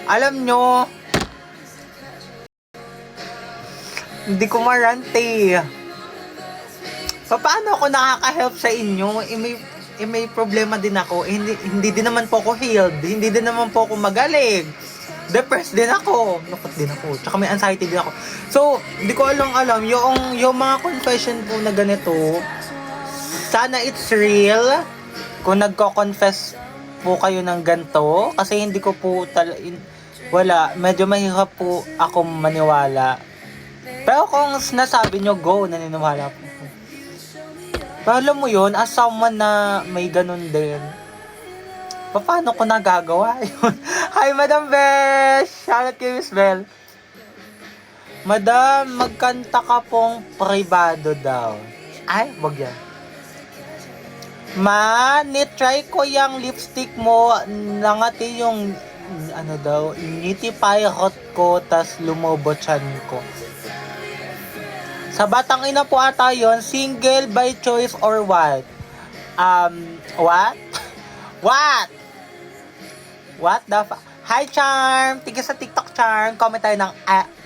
Alam nyo, hindi ko marante. Paano ako nakaka-help sa inyo? May problema din ako. Hindi din naman po ako healed. Hindi din naman po ako magaling. Depressed din ako. Lungkot din ako. Tsaka may anxiety din ako. So, hindi ko alam. Yung mga confession po na ganito, sana it's real. Kung nagko-confess po kayo ng ganito. Kasi hindi ko po wala. Medyo mahirap po ako maniwala. Pero kung nasabi nyo, go, naniniwala po. Pero alam mo yun, as someone na may ganun din, paano ko nagagawa yun? Hi, Madam Besh! Shoutout kay Miss Bell. Madam, magkanta ka pong privado daw. Ay, wag yan. Ma, nitry ko yung lipstick mo, nangati yung, nitipay hot ko, tas lumobo chan ko. Sa batang ina po ata yun, single by choice or what? What? What? What the Hi, Charm! Tigil sa TikTok, Charm. Comment tayo ng,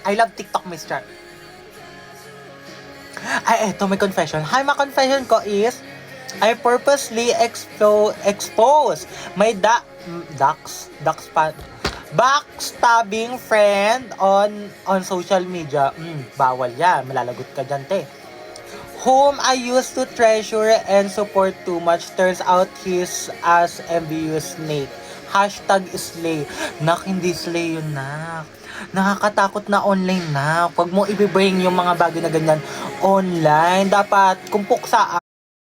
I love TikTok, Miss Charm. Ay, eto, may confession. Hi, my confession ko is, I purposely expose my backstabbing friend on social media. Bawal yan. Malalagot ka dyan, te. Whom I used to treasure and support too much. Turns out he's as envious snake. #slay. Nak, hindi slay yun, nak. Nakakatakot na online na. Huwag mo ibibring yung mga bagay na ganyan online. Dapat, kung puksa